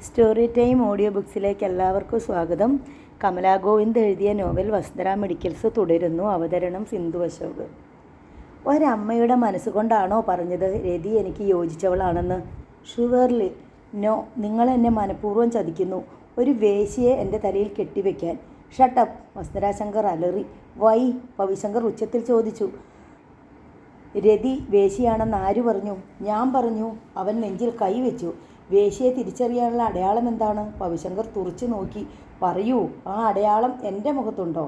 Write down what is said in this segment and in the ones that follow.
Story time audio ബുക്സിലേക്ക് എല്ലാവർക്കും സ്വാഗതം. കമലാ ഗോവിന്ദ് എഴുതിയ നോവൽ വസുന്ധര മെഡിക്കൽസ് തുടരുന്നു. അവതരണം സിന്ധു അശോക്. ഒരമ്മയുടെ മനസ്സുകൊണ്ടാണോ പറഞ്ഞത് രതി എനിക്ക് യോജിച്ചവളാണെന്ന്? Surely no. നിങ്ങൾ എന്നെ മനഃപൂർവ്വം ചതിക്കുന്നു. ഒരു വേശ്യയെ എൻ്റെ തലയിൽ കെട്ടിവെക്കാൻ. ഷട്ടപ്പ്! വസുന്ധര ശങ്കർ അലറി. വൈ? പവിശങ്കർ ഉച്ചത്തിൽ ചോദിച്ചു. രതി വേശ്യയാണെന്ന് ആര് പറഞ്ഞു? ഞാൻ പറഞ്ഞു. അവൻ നെഞ്ചിൽ കൈവച്ചു. വേശ്യയെ തിരിച്ചറിയാനുള്ള അടയാളം എന്താണ്? പവിശങ്കർ തുറച്ചു നോക്കി. പറയൂ, ആ അടയാളം എൻ്റെ മുഖത്തുണ്ടോ?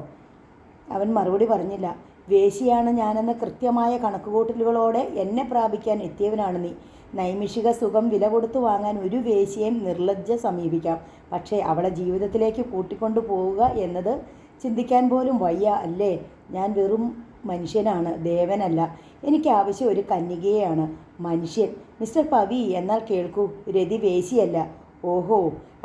അവൻ മറുപടി പറഞ്ഞില്ല. വേശ്യയാണ് ഞാനെന്ന കൃത്യമായ കണക്കുകൂട്ടലുകളോടെ എന്നെ പ്രാപിക്കാൻ എത്തിയവനാണ് നീ. നൈമിഷിക സുഖം വില കൊടുത്തു വാങ്ങാൻ ഒരു വേശ്യയും നിർലജ്ജ സമീപിക്കാം. പക്ഷേ അവളെ ജീവിതത്തിലേക്ക് കൂട്ടിക്കൊണ്ടു പോവുക എന്നത് ചിന്തിക്കാൻ പോലും വയ്യ അല്ലേ? ഞാൻ വെറും മനുഷ്യനാണ്, ദേവനല്ല. എനിക്ക് ആവശ്യം ഒരു കന്യകയാണ്. മനുഷ്യൻ. മിസ്റ്റർ പവി, എന്നാൽ കേൾക്കൂ, രതി വേശിയല്ല. ഓഹോ,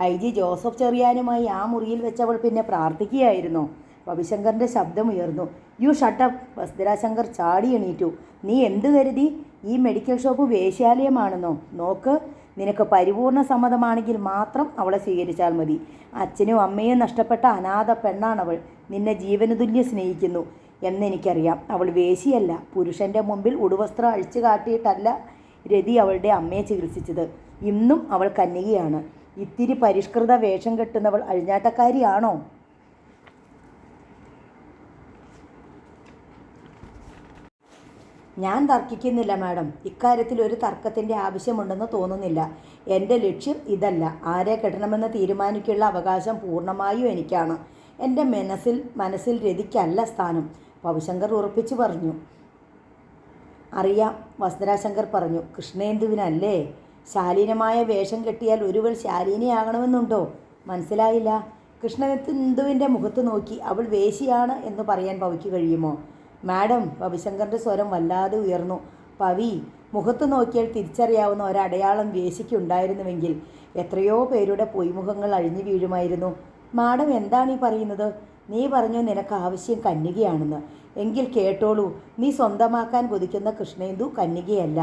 IG ജോസഫ് ചെറിയാനുമായി ആ മുറിയിൽ വെച്ചവൾ പിന്നെ പ്രാർത്ഥിക്കുകയായിരുന്നോ? പവിശങ്കറിൻ്റെ ശബ്ദമുയർന്നു. You shut up! വസുന്ധര ശങ്കർ ചാടി എണീറ്റു. നീ എന്ത് കരുതി? ഈ മെഡിക്കൽ ഷോപ്പ് വേശ്യാലയമാണെന്നോ? നോക്ക്, നിനക്ക് പരിപൂർണ സമ്മതമാണെങ്കിൽ മാത്രം അവളെ സ്വീകരിച്ചാൽ മതി. അച്ഛനും അമ്മയും നഷ്ടപ്പെട്ട അനാഥ പെണ്ണാണവൾ. നിന്നെ ജീവനുതുല്യം സ്നേഹിക്കുന്നു എന്നെനിക്കറിയാം. അവൾ വേശിയല്ല. പുരുഷൻ്റെ മുമ്പിൽ ഉടുവസ്ത്രം അഴിച്ചു കാട്ടിയിട്ടല്ല രതി അവളുടെ അമ്മയെ ചികിത്സിച്ചത്. ഇന്നും അവൾ കന്യകയാണ്. ഇത്തിരി പരിഷ്കൃത വേഷം കെട്ടുന്നവൾ അഴിഞ്ഞാട്ടക്കാരിയാണോ? ഞാൻ തർക്കിക്കുന്നില്ല മാഡം. ഇക്കാര്യത്തിൽ ഒരു തർക്കത്തിൻ്റെ ആവശ്യമുണ്ടെന്ന് തോന്നുന്നില്ല. എൻ്റെ ലക്ഷ്യം ഇതല്ല. ആരെ കെട്ടണമെന്ന് തീരുമാനിക്കാനുള്ള അവകാശം പൂർണ്ണമായും എനിക്കാണ്. എൻ്റെ മനസ്സിൽ രതിക്കല്ല സ്ഥാനം. പവിശങ്കർ ഉറപ്പിച്ചു പറഞ്ഞു. അറിയാം, വസുന്ധര ശങ്കർ പറഞ്ഞു. കൃഷ്ണേന്ദുവിനല്ലേ? ശാലീനമായ വേഷം കെട്ടിയാൽ ഒരുവൾ ശാലീനയാകണമെന്നുണ്ടോ? മനസ്സിലായില്ല. കൃഷ്ണേന്ദുവിൻ്റെ മുഖത്ത് നോക്കി അവൾ വേശിയാണ് എന്ന് പറയാൻ പവിക്ക് കഴിയുമോ? മാഡം, പവിശങ്കറിൻ്റെ സ്വരം വല്ലാതെ ഉയർന്നു. പവി, മുഖത്ത് നോക്കിയാൽ തിരിച്ചറിയാവുന്ന ഒരടയാളം വേശിക്കുണ്ടായിരുന്നുവെങ്കിൽ എത്രയോ പേരുടെ പൊയ്മുഖങ്ങൾ അഴിഞ്ഞു വീഴുമായിരുന്നു. മാഡം എന്താണ് ഈ പറയുന്നത്? നീ പറഞ്ഞു നിനക്ക് ആവശ്യം കന്യകയാണെന്ന്. എങ്കിൽ കേട്ടോളൂ, നീ സ്വന്തമാക്കാൻ കൊതിക്കുന്ന കൃഷ്ണേന്ദു കന്യകയല്ല.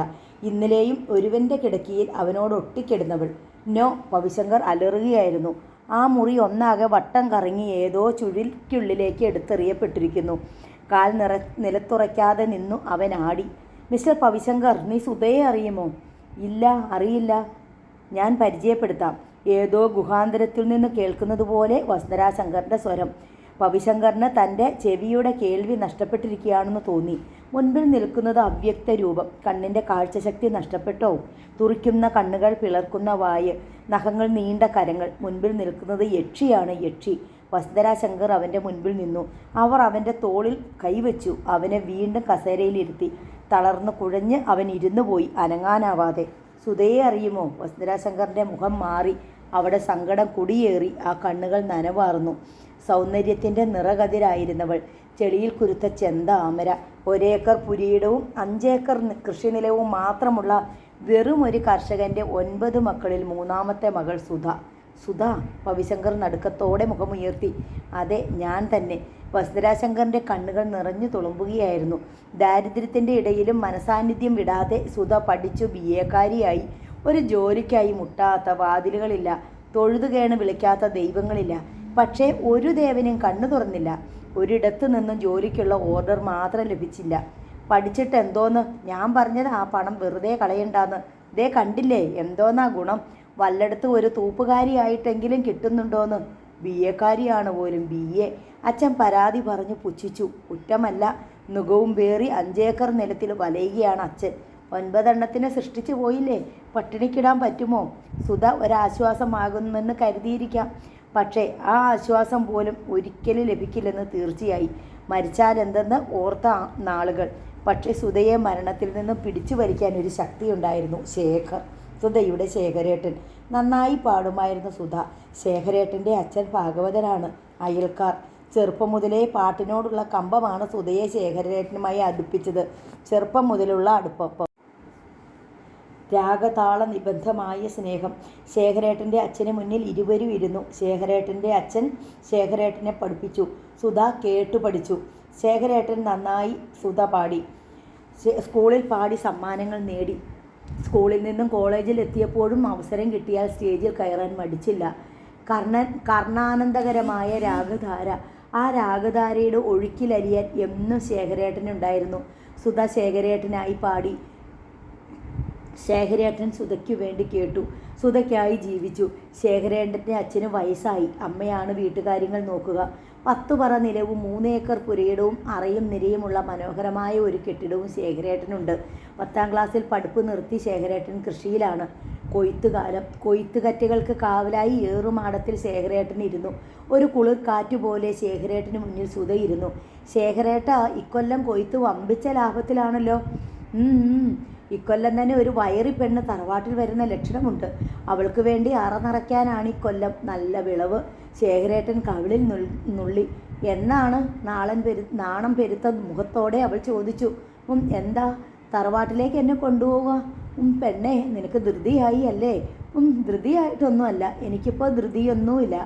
ഇന്നലെയും ഒരുവൻ്റെ കിടക്കിയിൽ അവനോട് ഒട്ടിക്കിടുന്നവൾ. നോ! പവിശങ്കർ അലറുകയായിരുന്നു. ആ മുറി ഒന്നാകെ വട്ടം കറങ്ങി ഏതോ ചുഴിക്കുള്ളിലേക്ക് എടുത്തെറിയപ്പെട്ടിരിക്കുന്നു. കാൽ നിലത്തുറയ്ക്കാതെ നിന്നു അവൻ ആടി. മിസ്റ്റർ പവിശങ്കർ, നീ സുധയെ അറിയുമോ? ഇല്ല, അറിയില്ല. ഞാൻ പരിചയപ്പെടുത്താം. ഏതോ ഗുഹാന്തരത്തിൽ നിന്ന് കേൾക്കുന്നത് പോലെ വസുന്ധര ശങ്കറിൻ്റെ സ്വരം. പവിശങ്കറിന് തൻ്റെ ചെവിയുടെ കേൾവി നഷ്ടപ്പെട്ടിരിക്കുകയാണെന്ന് തോന്നി. മുൻപിൽ നിൽക്കുന്നത് അവ്യക്ത രൂപം. കണ്ണിൻ്റെ കാഴ്ചശക്തി നഷ്ടപ്പെട്ടോ? തുറിക്കുന്ന കണ്ണുകൾ, പിളർക്കുന്ന വായ്, നഖങ്ങൾ, നീണ്ട കരങ്ങൾ. മുൻപിൽ നിൽക്കുന്നത് യക്ഷിയാണ്, യക്ഷി. വസുന്ധര ശങ്കർ അവൻ്റെ മുൻപിൽ നിന്നു. അവർ അവൻ്റെ തോളിൽ കൈവച്ചു. അവനെ വീണ്ടും കസേരയിലിരുത്തി. തളർന്നു കുഴഞ്ഞ് അവൻ ഇരുന്നു പോയി, അനങ്ങാനാവാതെ. സുധയെ അറിയുമോ? വസുന്ധര ശങ്കറിൻ്റെ മുഖം മാറി. അവിടെ സങ്കടം കുടിയേറി. ആ കണ്ണുകൾ നനവാർന്നു. സൗന്ദര്യത്തിൻ്റെ നിറകതിരായിരുന്നവൾ. ചെളിയിൽ കുരുത്ത ചെന്താമര. 1 ഏക്കർ പുരയിടവും 5 ഏക്കർ കൃഷിനിലവും മാത്രമുള്ള വെറും ഒരു കർഷകൻ്റെ 9 മക്കളിൽ 3ാമത്തെ മകൾ സുധ. സുധ! പവിശങ്കർ നടുക്കത്തോടെ മുഖമുയർത്തി. അതെ, ഞാൻ തന്നെ. വസുന്ധര ശങ്കറിൻ്റെ കണ്ണുകൾ നിറഞ്ഞു തുളുമ്പുകയായിരുന്നു. ദാരിദ്ര്യത്തിൻ്റെ ഇടയിലും മനസാന്നിധ്യം വിടാതെ സുധ പഠിച്ചു BA-കാരിയായി. ഒരു ജോലിക്കായി മുട്ടാത്ത വാതിലുകളില്ല, തൊഴുതുകേണ് വിളിക്കാത്ത ദൈവങ്ങളില്ല. പക്ഷേ ഒരു ദേവനും കണ്ണു തുറന്നില്ല. ഒരിടത്തു നിന്നും ജോലിക്കുള്ള ഓർഡർ മാത്രം ലഭിച്ചില്ല. പഠിച്ചിട്ട് എന്തോന്ന്? ഞാൻ പറഞ്ഞത് ആ പണം വെറുതെ കളയണ്ടാന്ന്. ദേ കണ്ടില്ലേ, എന്തോന്നാ ഗുണം? വല്ലയിടത്തും ഒരു തൂപ്പുകാരിയായിട്ടെങ്കിലും കിട്ടുന്നുണ്ടോന്ന്. BA-കാരിയാണ് പോലും, BA. അച്ഛൻ പരാതി പറഞ്ഞു പുച്ഛിച്ചു. കുറ്റമല്ല, നുകവും പേറി 5 ഏക്കർ നിലത്തിൽ വലയുകയാണ് അച്ഛൻ. 9 എണ്ണത്തിനെ സൃഷ്ടിച്ചു പോയില്ലേ? പട്ടിണിക്കിടാൻ പറ്റുമോ? സുധ ഒരാശ്വാസമാകുമെന്ന് കരുതിയിരിക്കാം. പക്ഷേ ആ ആശ്വാസം പോലും ഒരിക്കലും ലഭിക്കില്ലെന്ന് തീർച്ചയായി. മരിച്ചാലെന്തെന്ന് ഓർത്ത നാളുകൾ. പക്ഷേ സുധയെ മരണത്തിൽ നിന്നും പിടിച്ചു വലിക്കാൻ ഒരു ശക്തിയുണ്ടായിരുന്നു. ശേഖർ, സുധയുടെ ശേഖരേട്ടൻ. നന്നായി പാടുമായിരുന്നു സുധ. ശേഖരേട്ടൻ്റെ അച്ഛൻ ഭാഗവതനാണ്. അയൽക്കാർ. ചെറുപ്പം മുതലേ പാട്ടിനോടുള്ള കമ്പമാണ് സുധയെ ശേഖരേട്ടനുമായി അടുപ്പിച്ചത്. ചെറുപ്പം മുതലുള്ള അടുപ്പം, രാഗതാള നിബദ്ധമായ സ്നേഹം. ശേഖരേട്ടൻ്റെ അച്ഛന് മുന്നിൽ ഇരുവരും ഇരുന്നു. ശേഖരേട്ടൻ്റെ അച്ഛൻ ശേഖരേട്ടനെ പഠിപ്പിച്ചു. സുധ കേട്ടു പഠിച്ചു. ശേഖരേട്ടൻ നന്നായി സുധ പാടി. സ്കൂളിൽ പാടി സമ്മാനങ്ങൾ നേടി. സ്കൂളിൽ നിന്നും കോളേജിൽ എത്തിയപ്പോഴും അവസരം കിട്ടിയാൽ സ്റ്റേജിൽ കയറാൻ മടിച്ചില്ല. കർണാനന്ദകരമായ രാഗധാര, ആ രാഗധാരയുടെ ഒഴുക്കിലലിയാൻ എന്നും ശേഖരേട്ടനുണ്ടായിരുന്നു. സുധ ശേഖരേട്ടനായി പാടി. ശേഖരേട്ടൻ സുധയ്ക്കു വേണ്ടി കേട്ടു. സുധയ്ക്കായി ജീവിച്ചു. ശേഖരേട്ടൻ്റെ അച്ഛന് വയസ്സായി. അമ്മയാണ് വീട്ടുകാര്യങ്ങൾ നോക്കുക. 10 പറ നിലവും 3 ഏക്കർ പുരയിടവും അറയും നിരയുമുള്ള മനോഹരമായ ഒരു കെട്ടിടവും ശേഖരേട്ടനുണ്ട്. 10ാം ക്ലാസ്സിൽ പഠിപ്പ് നിർത്തി ശേഖരേട്ടൻ കൃഷിയിലാണ്. കൊയ്ത്തുകാലം. കൊയ്ത്തുകറ്റകൾക്ക് കാവലായി ഏറുമാടത്തിൽ ശേഖരേട്ടൻ ഇരുന്നു. ഒരു കുളിർ കാറ്റുപോലെ ശേഖരേട്ടന് മുന്നിൽ സുധയിരുന്നു. ശേഖരേട്ട, ഇക്കൊല്ലം കൊയ്ത്ത് വമ്പിച്ച ലാഭത്തിലാണല്ലോ. ഇക്കൊല്ലം തന്നെ ഒരു വയറി പെണ്ണ് തറവാട്ടിൽ വരുന്ന ലക്ഷണമുണ്ട്. അവൾക്ക് വേണ്ടി അറ നിറയ്ക്കാനാണ് ഇക്കൊല്ലം നല്ല വിളവ്. ശേഖരേട്ടൻ കവിളിൽ നുള്ളി. എന്നാണ്? നാണം പെരുത്ത മുഖത്തോടെ അവൾ ചോദിച്ചു. എന്താ തറവാട്ടിലേക്ക് എന്നെ കൊണ്ടുപോവുക? പെണ്ണേ, നിനക്ക് ധൃതിയായി അല്ലേ? ധൃതിയായിട്ടൊന്നുമല്ല, എനിക്കിപ്പോൾ ധൃതിയൊന്നുമില്ല.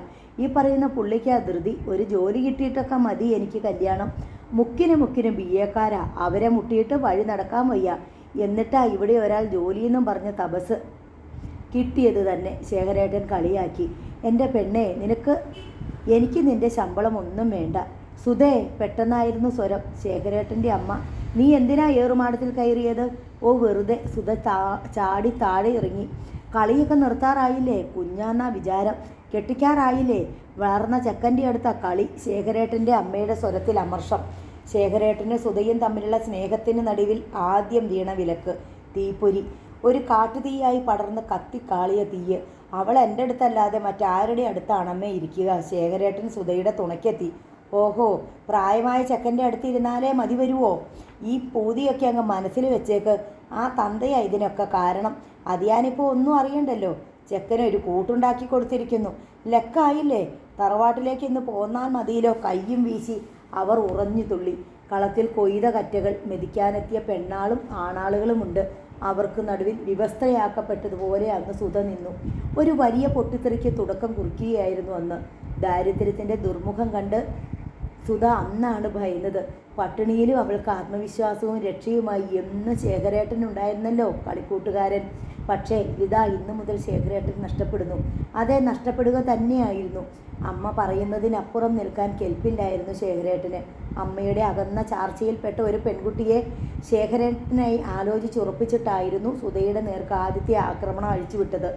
ഈ പറയുന്ന പുള്ളിക്കാ ധൃതി. ഒരു ജോലി കിട്ടിയിട്ടൊക്കെ മതി എനിക്ക് കല്യാണം. മുക്കിന് BA-ക്കാരാ. അവരെ മുട്ടിയിട്ട് വഴി നടക്കാൻ വയ്യ. എന്നിട്ടാ ഇവിടെ ഒരാൾ ജോലിയെന്നും പറഞ്ഞ തപസ്. കിട്ടിയത് തന്നെ ശേഖരേട്ടൻ കളിയാക്കി. എൻ്റെ പെണ്ണേ, എനിക്ക് നിൻ്റെ ശമ്പളം ഒന്നും വേണ്ട. സുധേ, പെട്ടെന്നായിരുന്നു സ്വരം. ശേഖരേട്ടൻ്റെ അമ്മ. നീ എന്തിനാ ഏറുമാടത്തിൽ കയറിയത്? ഓ, വെറുതെ. സുധ ചാടി താഴെ ഇറങ്ങി. കളിയൊക്കെ നിർത്താറായില്ലേ? കുഞ്ഞാന്നാ വിചാരം. കെട്ടിക്കാറായില്ലേ? വളർന്ന ചെക്കൻ്റെ അടുത്ത കളി. ശേഖരേട്ടൻ്റെ അമ്മയുടെ സ്വരത്തിൽ അമർഷം. ശേഖരേട്ടനും സുധയും തമ്മിലുള്ള സ്നേഹത്തിന് നടുവിൽ ആദ്യം വീണ വിലക്ക്. തീപ്പൊരി. ഒരു കാട്ടുതീയായി പടർന്ന് കത്തിക്കാളിയ തീയ്. അവൾ എൻ്റെ അടുത്തല്ലാതെ മറ്റാരുടെ അടുത്താണമ്മേ ഇരിക്കുക? ശേഖരേട്ടൻ സുധയുടെ തുണയ്ക്കെത്തി. ഓഹോ, പ്രായമായ ചെക്കൻ്റെ അടുത്തിരുന്നാലേ മതി വരുമോ? ഈ പൂതിയൊക്കെ അങ്ങ് മനസ്സിൽ വെച്ചേക്ക്. ആ തന്തയാ ഇതിനൊക്കെ കാരണം. അത് ഞാനിപ്പോൾ ഒന്നും അറിയണ്ടല്ലോ. ചെക്കനൊരു കൂട്ടുണ്ടാക്കി കൊടുത്തിരിക്കുന്നു. ലക്കായില്ലേ? തറവാട്ടിലേക്ക് ഇന്ന് പോന്നാൽ മതിയല്ലോ. കയ്യും വീശി അവർ ഉറഞ്ഞു തുള്ളി. കളത്തിൽ കൊയ്ത കറ്റകൾ മെതിക്കാനെത്തിയ പെണ്ണാളും ആണാളുകളുമുണ്ട്. അവർക്ക് നടുവിൽ വിവസ്ത്രയാക്കപ്പെട്ടതുപോലെ അന്ന് സുധ നിന്നു. ഒരു വലിയ പൊട്ടിത്തെറിക്ക് തുടക്കം കുറിക്കുകയായിരുന്നു അന്ന്. ദാരിദ്ര്യത്തിൻ്റെ ദുർമുഖം കണ്ട് സുധ അന്നാണ് ഭയന്നത്. പട്ടിണിയിലും അവൾക്ക് ആത്മവിശ്വാസവും രക്ഷയുമായി എന്ന് ശേഖരേട്ടനുണ്ടായിരുന്നല്ലോ കളിക്കൂട്ടുകാരൻ. പക്ഷേ ഇതാ ഇന്നു മുതൽ ശേഖരേട്ടൻ നഷ്ടപ്പെടുന്നു. അതേ, നഷ്ടപ്പെടുക തന്നെയായിരുന്നു. അമ്മ പറയുന്നതിനപ്പുറം നിൽക്കാൻ കെൽപ്പില്ലായിരുന്നു ശേഖരേട്ടന്. അമ്മയുടെ അകന്ന ചാർച്ചയിൽപ്പെട്ട ഒരു പെൺകുട്ടിയെ ശേഖരേട്ടനായി ആലോചിച്ചുറപ്പിച്ചിട്ടായിരുന്നു സുധയുടെ നേർക്ക് ആദ്യത്തെ ആക്രമണം അഴിച്ചുവിട്ടത്.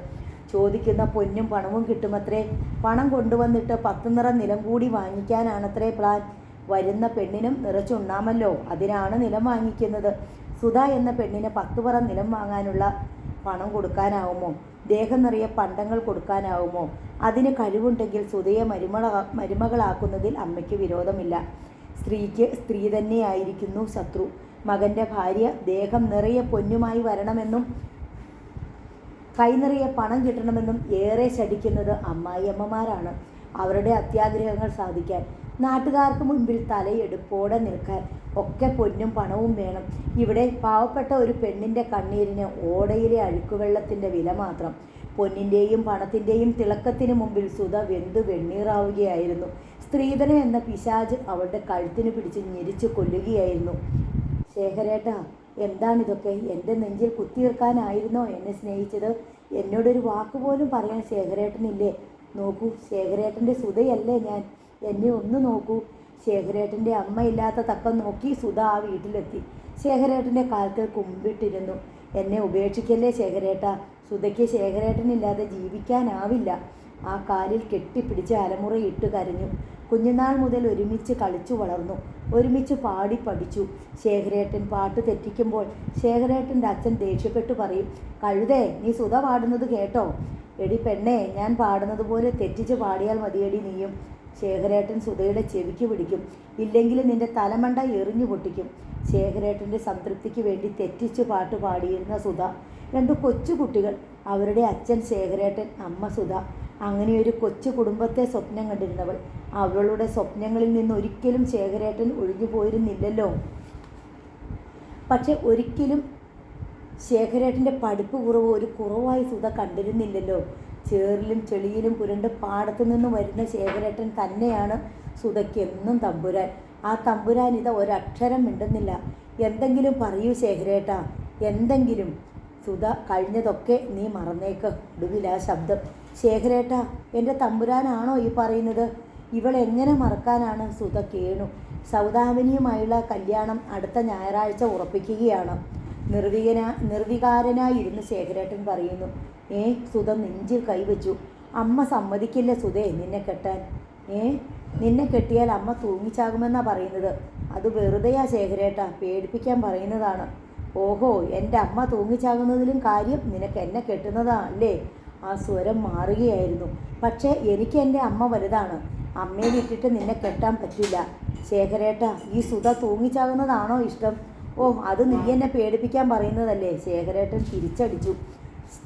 ചോദിക്കുന്ന പൊന്നും പണവും കിട്ടുമത്രേ. പണം കൊണ്ടുവന്നിട്ട് 10 നിറ നിലം കൂടി വാങ്ങിക്കാനാണത്രേ പ്ലാൻ. വരുന്ന പെണ്ണിനും നിറച്ചുണ്ണാമല്ലോ, അതിനാണ് നിലം വാങ്ങിക്കുന്നത്. സുധ എന്ന പെണ്ണിന് 10 പറ നിലം വാങ്ങാനുള്ള പണം കൊടുക്കാനാവുമോ? ദേഹം നിറയെ പണ്ടങ്ങൾ കൊടുക്കാനാവുമോ? അതിന് കഴിവുണ്ടെങ്കിൽ സുധയെ മരുമകളാക്കുന്നതിൽ അമ്മയ്ക്ക് വിരോധമില്ല. സ്ത്രീക്ക് സ്ത്രീ തന്നെയായിരിക്കുന്നു ശത്രു. മകൻ്റെ ഭാര്യ ദേഹം നിറയെ പൊന്നുമായി വരണമെന്നും കൈനിറയെ പണം കിട്ടണമെന്നും ഏറെ ശഠിക്കുന്നത് അമ്മായിയമ്മമാരാണ്. അവരുടെ അത്യാഗ്രഹങ്ങൾ സാധിക്കാൻ, നാട്ടുകാർക്ക് മുൻപിൽ തലയെടുപ്പോടെ നിൽക്കാൻ ഒക്കെ പൊന്നും പണവും വേണം. ഇവിടെ പാവപ്പെട്ട ഒരു പെണ്ണിൻ്റെ കണ്ണീരിന് ഓടയിലെ അഴുക്കുവെള്ളത്തിൻ്റെ വില മാത്രം. പൊന്നിൻ്റെയും പണത്തിൻ്റെയും തിളക്കത്തിന് മുമ്പിൽ സുധ വെന്തു വെണ്ണീറാവുകയായിരുന്നു. സ്ത്രീധനം എന്ന പിശാച് അവളുടെ കഴുത്തിന് പിടിച്ച് ഞെരിച്ചു കൊല്ലുകയായിരുന്നു. ശേഖരേട്ടാ, എന്താണിതൊക്കെ? എൻ്റെ നെഞ്ചിൽ കുത്തിയിർക്കാനായിരുന്നോ എന്നെ സ്നേഹിച്ചത്? എന്നോടൊരു വാക്കുപോലും പറയാൻ ശേഖരേട്ടനില്ലേ? നോക്കൂ, ശേഖരേട്ടൻ്റെ സുധയല്ലേ ഞാൻ. എന്നെ ഒന്ന് നോക്കൂ. ശേഖരേട്ടൻ്റെ അമ്മയില്ലാത്ത തക്കം നോക്കി സുധ ആ വീട്ടിലെത്തി. ശേഖരേട്ടൻ്റെ കാലത്തിൽ കുമ്പിട്ടിരുന്നു. എന്നെ ഉപേക്ഷിക്കല്ലേ ശേഖരേട്ട. സുധയ്ക്ക് ശേഖരേട്ടനില്ലാതെ ജീവിക്കാനാവില്ല. ആ കാലിൽ കെട്ടിപ്പിടിച്ച് അലമുറയിട്ട് കരഞ്ഞു. കുഞ്ഞുനാൾ മുതൽ ഒരുമിച്ച് കളിച്ചു വളർന്നു, ഒരുമിച്ച് പാടി പഠിച്ചു. ശേഖരേട്ടൻ പാട്ട് തെറ്റിക്കുമ്പോൾ ശേഖരേട്ടൻ്റെ അച്ഛൻ ദേഷ്യപ്പെട്ടു പറയും, കഴുതേ, നീ സുധ പാടുന്നത് കേട്ടോ? എടി പെണ്ണേ, ഞാൻ പാടുന്നത് പോലെ തെറ്റിച്ച് പാടിയാൽ മതിയടി നീയും. ശേഖരേട്ടൻ സുധയുടെ ചെവിക്ക് പിടിക്കും. ഇല്ലെങ്കിൽ നിന്റെ തലമണ്ട എറിഞ്ഞു പൊട്ടിക്കും. ശേഖരേട്ടൻ്റെ സംതൃപ്തിക്ക് വേണ്ടി തെറ്റിച്ച് പാട്ട് പാടിയിരുന്ന സുധ. 2 കൊച്ചു കുട്ടികൾ. അവരുടെ അച്ഛൻ ശേഖരേട്ടൻ, അമ്മ സുധ. അങ്ങനെയൊരു കൊച്ചു കുടുംബത്തെ സ്വപ്നം കണ്ടിരുന്നവൾ. അവളുടെ സ്വപ്നങ്ങളിൽ നിന്ന് ഒരിക്കലും ശേഖരേട്ടൻ ഒഴിഞ്ഞു പോയിരുന്നില്ലല്ലോ. പക്ഷെ ഒരിക്കലും ശേഖരേട്ടൻ്റെ പഠിപ്പ് കുറവ് ഒരു കുറവായി സുധ കണ്ടിരുന്നില്ലല്ലോ. ചേറിലും ചെളിയിലും പുരണ്ട് പാടത്തു നിന്ന് വരുന്ന ശേഖരേട്ടൻ തന്നെയാണ് സുധയ്ക്ക് എന്നും തമ്പുരാൻ. ആ തമ്പുരാൻ ഇത ഒരക്ഷരം മിണ്ടുന്നില്ല. എന്തെങ്കിലും പറയൂ ശേഖരേട്ടാ, എന്തെങ്കിലും. സുധ, കഴിഞ്ഞതൊക്കെ നീ മറന്നേക്ക്. ഒടുവിൽ ആ ശബ്ദം. ശേഖരേട്ടാ, എൻ്റെ തമ്പുരാനാണോ ഈ പറയുന്നത്? ഇവളെങ്ങനെ മറക്കാനാണ്? സുധ കേണു. സൗദാമിനിയുമായുള്ള കല്യാണം അടുത്ത ഞായറാഴ്ച ഉറപ്പിക്കുകയാണ്. നിർവികാരനായിരുന്ന് ശേഖരേട്ടൻ പറയുന്നു. സുധ നെഞ്ചിൽ കൈവച്ചു. അമ്മ സമ്മതിക്കില്ല സുധേ നിന്നെ കെട്ടാൻ. നിന്നെ കെട്ടിയാൽ അമ്മ തൂങ്ങിച്ചാകുമെന്നാണ് പറയുന്നത്. അത് വെറുതെയാ ശേഖരേട്ടാ, പേടിപ്പിക്കാൻ പറയുന്നതാണ്. ഓഹോ, എൻ്റെ അമ്മ തൂങ്ങിച്ചാകുന്നതിലും കാര്യം നിനക്ക് എന്നെ കെട്ടുന്നതല്ലേ? ആ സ്വരം മാറുകയായിരുന്നു. പക്ഷേ എനിക്ക് എൻ്റെ അമ്മ വലുതാണ്. അമ്മയെ വിട്ടിട്ട് നിന്നെ കെട്ടാൻ പറ്റില്ല ശേഖരേട്ടാ. ഈ സുധ തൂങ്ങിച്ചാകുന്നതാണോ ഇഷ്ടം? അത് നീ എന്നെ പേടിപ്പിക്കാൻ പറയുന്നതല്ലേ? ശേഖരേട്ടൻ തിരിച്ചടിച്ചു.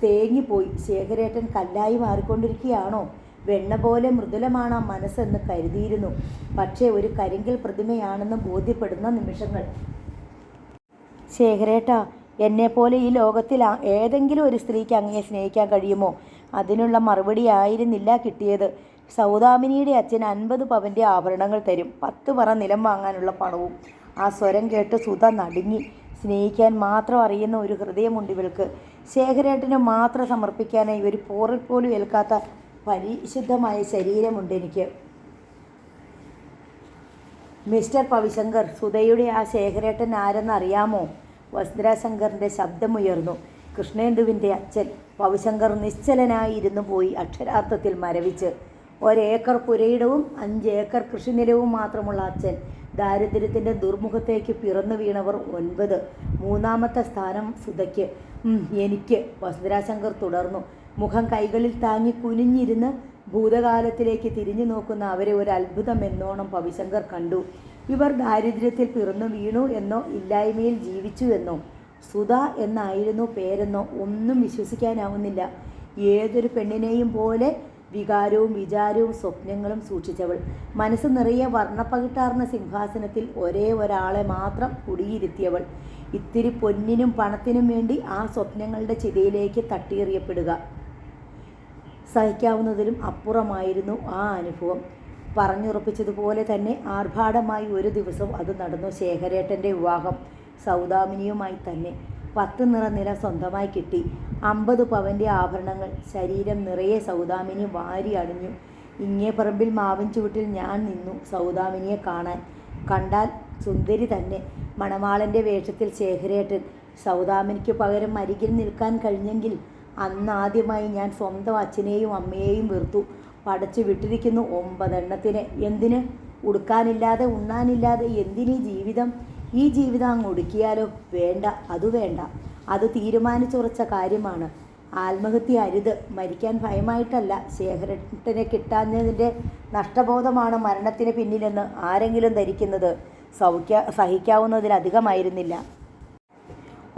തേങ്ങിപ്പോയി. ശേഖരേട്ടൻ കല്ലായി മാറിക്കൊണ്ടിരിക്കുകയാണോ? വെണ്ണ പോലെ മൃദുലമാണ് ആ മനസ്സെന്ന് കരുതിയിരുന്നു. പക്ഷേ ഒരു കരിങ്കൽ പ്രതിമയാണെന്ന് ബോധ്യപ്പെടുന്ന നിമിഷങ്ങൾ. ശേഖരേട്ടാ, എന്നെപ്പോലെ ഈ ലോകത്തിൽ ഏതെങ്കിലും ഒരു സ്ത്രീക്ക് അങ്ങയെ സ്നേഹിക്കാൻ കഴിയുമോ? അതിനുള്ള മറുപടി ആയിരുന്നില്ല കിട്ടിയത്. സൗദാമിനിയുടെ അച്ഛൻ 50 പവൻ്റെ ആഭരണങ്ങൾ തരും, 10 പറ നിലം വാങ്ങാനുള്ള പണവും. ആ സ്വരം കേട്ട് സുധ നടുങ്ങി. സ്നേഹിക്കാൻ മാത്രം അറിയുന്ന ഒരു ഹൃദയമുണ്ട് ഇവൾക്ക്. ശേഖരേട്ടന് മാത്രം സമർപ്പിക്കാനായി ഒരു പോറിൽ പോലും ഏൽക്കാത്ത പരിശുദ്ധമായ ശരീരമുണ്ട് എനിക്ക്. മിസ്റ്റർ പവിശങ്കർ, സുധയുടെ ആ ശേഖരേട്ടൻ ആരെന്നറിയാമോ? വസുന്ധരാശങ്കറിൻ്റെ ശബ്ദമുയർന്നു. കൃഷ്ണേന്ദുവിൻ്റെ അച്ഛൻ. പവിശങ്കർ നിശ്ചലനായി ഇരുന്നു പോയി, അക്ഷരാർത്ഥത്തിൽ മരവിച്ച്. 1 ഏക്കർ പുരയിടവും 5 ഏക്കർ കൃഷിനിലവും മാത്രമുള്ള അച്ഛൻ. ദാരിദ്ര്യത്തിൻ്റെ ദുർമുഖത്തേക്ക് പിറന്നു വീണവർ 9. 3ാമത്തെ സ്ഥാനം സുധയ്ക്ക്. എനിക്ക്. വസുന്ധരാശങ്കർ തുടർന്നു. മുഖം കൈകളിൽ താങ്ങി കുനിഞ്ഞിരുന്ന് ഭൂതകാലത്തിലേക്ക് തിരിഞ്ഞു നോക്കുന്ന അവരെ ഒരു അത്ഭുതം എന്നോണം പവിശങ്കർ കണ്ടു. ഇവർ ദാരിദ്ര്യത്തിൽ പിറന്നു വീണു എന്നോ ഇല്ലായ്മയിൽ ജീവിച്ചു എന്നോ സുധ എന്നായിരുന്നു പേരെന്നോ ഒന്നും വിശ്വസിക്കാനാവുന്നില്ല. ഏതൊരു പെണ്ണിനെയും പോലെ വികാരവും വിചാരവും സ്വപ്നങ്ങളും സൂക്ഷിച്ചവൾ. മനസ്സ് നിറയെ വർണ്ണപ്പകിട്ടാർന്ന സിംഹാസനത്തിൽ ഒരേ ഒരാളെ മാത്രം കുടിയിരുത്തിയവൾ. ഇത്തിരി പൊന്നിനും പണത്തിനും വേണ്ടി ആ സ്വപ്നങ്ങളുടെ ചിതയിലേക്ക് തട്ടിയെറിയപ്പെടുക. സഹിക്കാവുന്നതിലും അപ്പുറമായിരുന്നു ആ അനുഭവം. പറഞ്ഞുറപ്പിച്ചതുപോലെ തന്നെ ആർഭാടമായി ഒരു ദിവസം അത് നടന്നു. ശേഖരേട്ടൻ്റെ വിവാഹം സൗദാമിനിയുമായി തന്നെ. 10 നിറനില സ്വന്തമായി കിട്ടി. 50 പവൻ്റെ ആഭരണങ്ങൾ. ശരീരം നിറയെ സൗദാമിനി വാരി അണിഞ്ഞു. ഇങ്ങേ പറമ്പിൽ മാവിൻ ചുവട്ടിൽ ഞാൻ നിന്നു സൗദാമിനിയെ കാണാൻ. കണ്ടാൽ സുന്ദരി തന്നെ. മണവാളൻ്റെ വേഷത്തിൽ ശേഖരേട്ടൻ. സൗദാമിനിക്ക് പകരം അരികിൽ നിൽക്കാൻ കഴിഞ്ഞെങ്കിൽ അന്നാദ്യമായി ഞാൻ സ്വന്തം അച്ഛനെയും അമ്മയെയും വെറുത്തു. പടച്ചു വിട്ടിരിക്കുന്നു 9 എണ്ണത്തിന്. എന്തിന്? ഉടുക്കാനില്ലാതെ ഉണ്ണാനില്ലാതെ എന്തിനീ ജീവിതം? ഈ ജീവിതം അങ്ങ് ഒടുക്കിയാലോ? വേണ്ട, അത് വേണ്ട. അത് തീരുമാനിച്ചുറച്ച കാര്യമാണ്. ആത്മഹത്യ അരുത്. മരിക്കാൻ ഭയമായിട്ടല്ല, ശേഖരേട്ടനെ കിട്ടാഞ്ഞതിൻ്റെ നഷ്ടബോധമാണ് മരണത്തിന് പിന്നിലെന്ന് ആരെങ്കിലും ധരിക്കുന്നത് സഹിക്കാവുന്നതിലധികമായിരുന്നില്ല.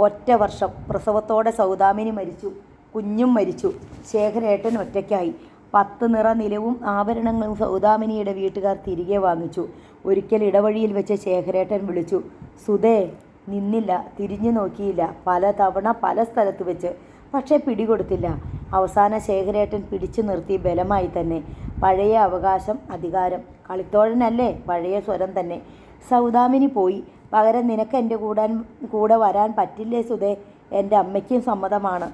1 വർഷം. പ്രസവത്തോടെ സൗദാമിനി മരിച്ചു. കുഞ്ഞും മരിച്ചു. ശേഖരേട്ടൻ ഒറ്റയ്ക്കായി. 10 നിറനിലവും ആഭരണങ്ങളും സൗദാമിനിയുടെ വീട്ടുകാർ തിരികെ വാങ്ങിച്ചു. ഒരിക്കൽ ഇടവഴിയിൽ വെച്ച് ശേഖരേട്ടൻ വിളിച്ചു. സുധേ. നിന്നില്ല, തിരിഞ്ഞു നോക്കിയില്ല. പലതവണ പല സ്ഥലത്ത് വെച്ച്, പക്ഷേ പിടികൊടുത്തില്ല. അവസാന ശേഖരേട്ടൻ പിടിച്ചു നിർത്തി ബലമായി തന്നെ. പഴയ അവകാശം, അധികാരം. കളിത്തോഴനല്ലേ? പഴയ സ്വരം തന്നെ. സൗദാമിനി പോയി. പകരം നിനക്ക് എൻ്റെ കൂടെ വരാൻ പറ്റില്ലേ സുധേ? എൻ്റെ അമ്മയ്ക്കും സമ്മതമാണ്.